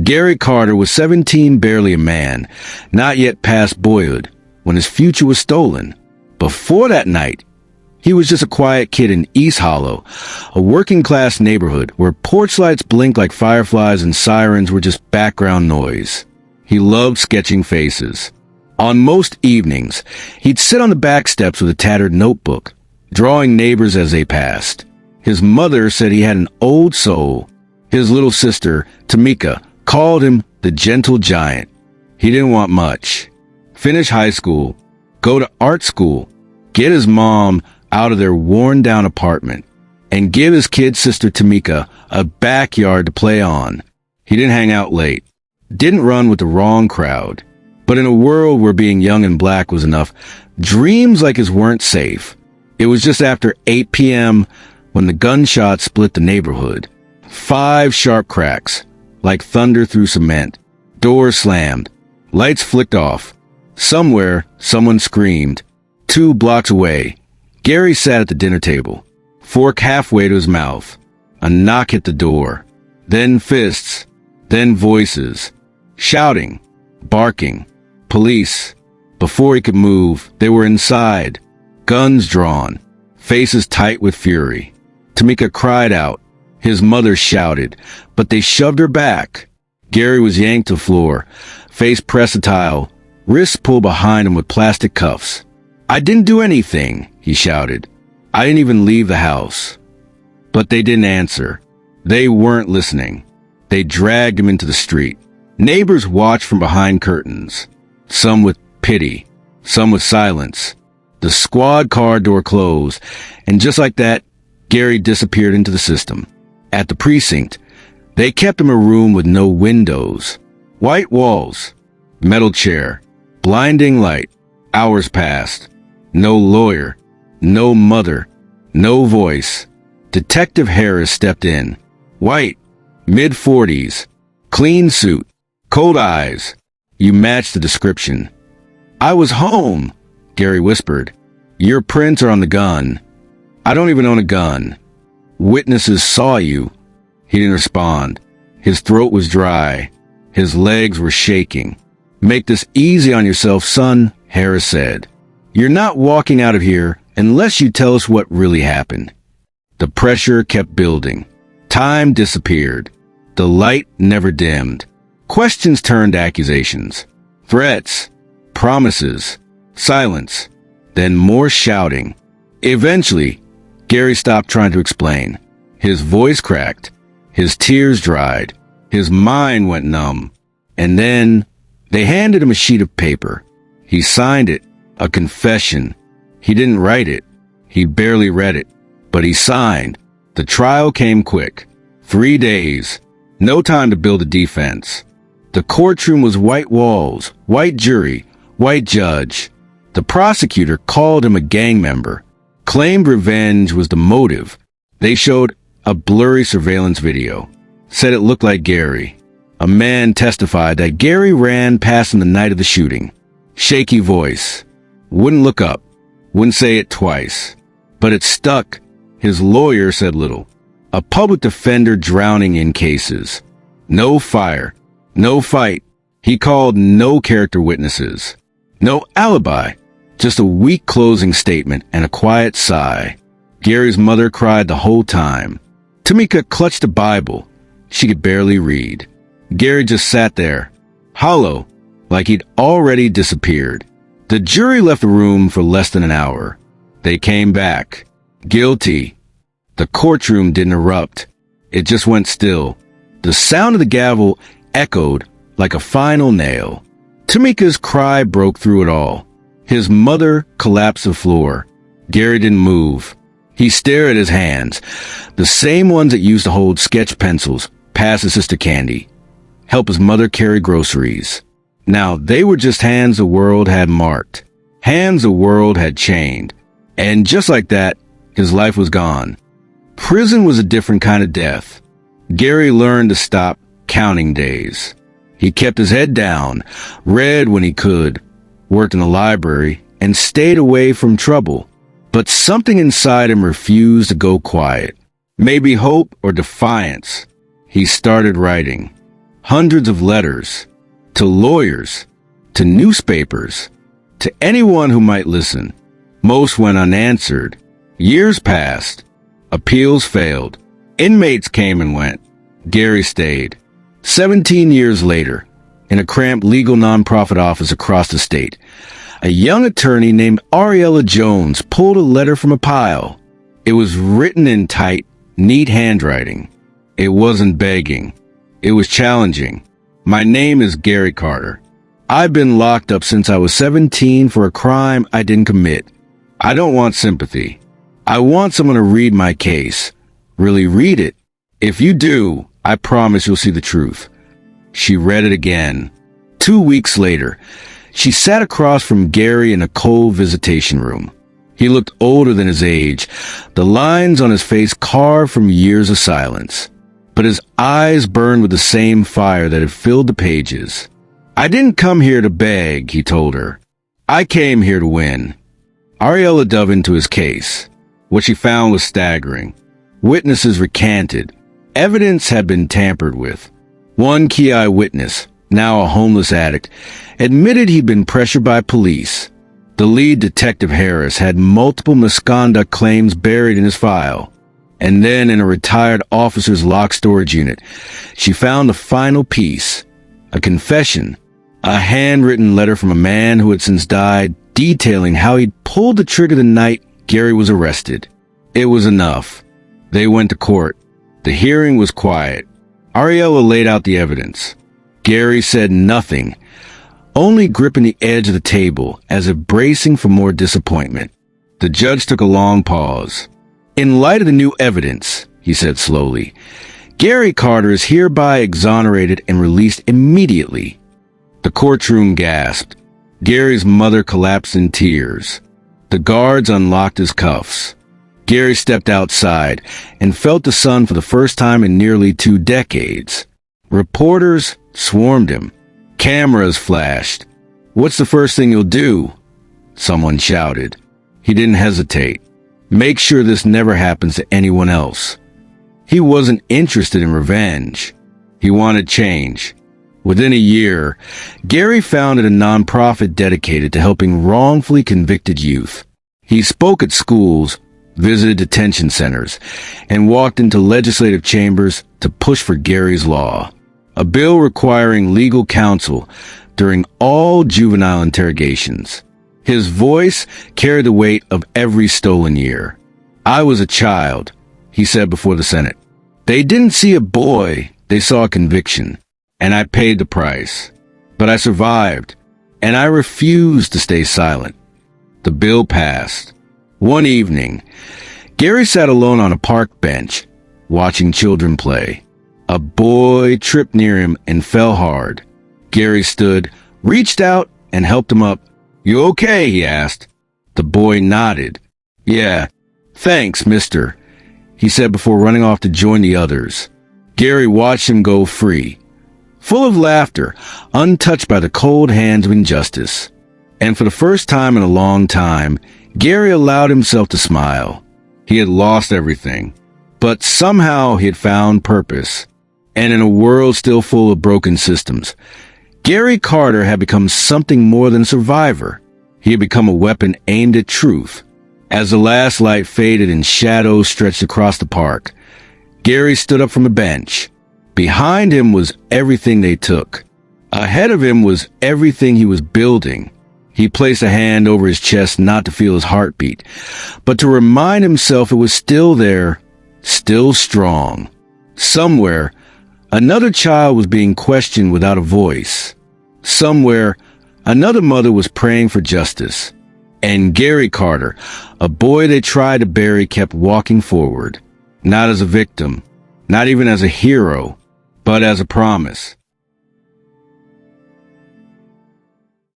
Gary Carter was 17, barely a man, not yet past boyhood, when his future was stolen. Before that night, he was just a quiet kid in East Hollow, a working-class neighborhood where porch lights blinked like fireflies and sirens were just background noise. He loved sketching faces. On most evenings, he'd sit on the back steps with a tattered notebook, drawing neighbors as they passed. His mother said he had an old soul. His little sister, Tamika, called him the gentle giant. He didn't want much. Finish high school, go to art school, get his mom out of their worn-down apartment, and give his kid sister Tamika a backyard to play on. He didn't hang out late, didn't run with the wrong crowd. But in a world where being young and black was enough, dreams like his weren't safe. It was just after 8 p.m. when the gunshot split the neighborhood. 5 sharp cracks, like thunder through cement. Doors slammed. Lights flicked off. Somewhere, someone screamed. 2 blocks away, Gary sat at the dinner table, fork halfway to his mouth. A knock hit the door. Then fists. Then voices. Shouting. Barking. Police. Before he could move, they were inside. Guns drawn. Faces tight with fury. Tamika cried out. His mother shouted, but they shoved her back. Gary was yanked to the floor, face pressed to tile, wrists pulled behind him with plastic cuffs. "I didn't do anything," he shouted. "I didn't even leave the house." But they didn't answer. They weren't listening. They dragged him into the street. Neighbors watched from behind curtains, some with pity, some with silence. The squad car door closed, and just like that, Gary disappeared into the system. At the precinct, they kept him in a room with no windows. White walls, metal chair, blinding light. Hours passed. No lawyer, no mother, no voice. Detective Harris stepped in. White, mid-40s, clean suit, cold eyes. You matched the description. "I was home," Gary whispered. "Your prints are on the gun." "I don't even own a gun." "Witnesses saw you." He didn't respond. His throat was dry. His legs were shaking. "Make this easy on yourself, son," Harris said. "You're not walking out of here unless you tell us what really happened." The pressure kept building. Time disappeared. The light never dimmed. Questions turned accusations. Threats. Promises. Silence. Then more shouting. Eventually, Gary stopped trying to explain. His voice cracked. His tears dried. His mind went numb. And then, they handed him a sheet of paper. He signed it. A confession. He didn't write it. He barely read it. But he signed. The trial came quick. 3 days. No time to build a defense. The courtroom was white walls, white jury, white judge. The prosecutor called him a gang member, claimed revenge was the motive. They showed a blurry surveillance video, said it looked like Gary. A man testified that Gary ran past him the night of the shooting. Shaky voice. Wouldn't look up. Wouldn't say it twice. But it stuck. His lawyer said little. A public defender drowning in cases. No fire. No fight. He called no character witnesses. No alibi. Just a weak closing statement and a quiet sigh. Gary's mother cried the whole time. Tamika clutched a Bible. She could barely read. Gary just sat there, hollow, like he'd already disappeared. The jury left the room for less than an hour. They came back. Guilty. The courtroom didn't erupt. It just went still. The sound of the gavel echoed like a final nail. Tamika's cry broke through it all. His mother collapsed to the floor. Gary didn't move. He stared at his hands, the same ones that used to hold sketch pencils, pass his sister Candy, help his mother carry groceries. Now they were just hands the world had marked, hands the world had chained. And just like that, his life was gone. Prison was a different kind of death. Gary learned to stop counting days. He kept his head down, read when he could, worked in the library, and stayed away from trouble. But something inside him refused to go quiet. Maybe hope or defiance. He started writing. hundreds of letters, to lawyers, to newspapers, to anyone who might listen. Most went unanswered. Years passed. Appeals failed. Inmates came and went. Gary stayed. 17 years later, in a cramped legal nonprofit office across the state, a young attorney named Ariella Jones pulled a letter from a pile. It was written in tight, neat handwriting. It wasn't begging. It was challenging. My name is Gary Carter. I've been locked up since I was 17 for a crime I didn't commit. I don't want sympathy. I want someone to read my case. Really read it. If you do, I promise you'll see the truth. She read it again. 2 weeks later, she sat across from Gary in a cold visitation room. He looked older than his age, the lines on his face carved from years of silence. But his eyes burned with the same fire that had filled the pages. I didn't come here to beg, he told her. I came here to win. Ariella dove into his case. What she found was staggering. Witnesses recanted. Evidence had been tampered with. One key eyewitness, now a homeless addict, admitted he'd been pressured by police. The lead detective, Harris, had multiple misconduct claims buried in his file. And then in a retired officer's locked storage unit, she found the final piece, a confession, a handwritten letter from a man who had since died, detailing how he'd pulled the trigger the night Gary was arrested. It was enough. They went to court. The hearing was quiet. Ariella laid out the evidence. Gary said nothing, only gripping the edge of the table as if bracing for more disappointment. The judge took a long pause. In light of the new evidence, he said slowly, Gary Carter is hereby exonerated and released immediately. The courtroom gasped. Gary's mother collapsed in tears. The guards unlocked his cuffs. Gary stepped outside and felt the sun for the first time in nearly 2 decades. Reporters swarmed him. Cameras flashed. "What's the first thing you'll do?" someone shouted. He didn't hesitate. Make sure this never happens to anyone else. He wasn't interested in revenge. He wanted change. Within a year, Gary founded a nonprofit dedicated to helping wrongfully convicted youth. He spoke at schools, visited detention centers, and walked into legislative chambers to push for Gary's Law, a bill requiring legal counsel during all juvenile interrogations. His voice carried the weight of every stolen year. "I was a child," he said before the Senate. "They didn't see a boy, they saw a conviction. And I paid the price. But I survived, and I refused to stay silent." The bill passed. One evening, Gary sat alone on a park bench, watching children play. A boy tripped near him and fell hard. Gary stood, reached out, and helped him up. "You okay?" he asked. The boy nodded. "Yeah, thanks, mister," he said before running off to join the others. Gary watched him go free, full of laughter, untouched by the cold hands of injustice. And for the first time in a long time, Gary allowed himself to smile. He had lost everything, but somehow he had found purpose. And in a world still full of broken systems, Gary Carter had become something more than a survivor. He had become a weapon aimed at truth. As the last light faded and shadows stretched across the park, Gary stood up from the bench. Behind him was everything they took. Ahead of him was everything he was building. He placed a hand over his chest not to feel his heartbeat, but to remind himself it was still there, still strong. Somewhere, another child was being questioned without a voice. Somewhere, another mother was praying for justice. And Gary Carter, a boy they tried to bury, kept walking forward. Not as a victim, not even as a hero, but as a promise.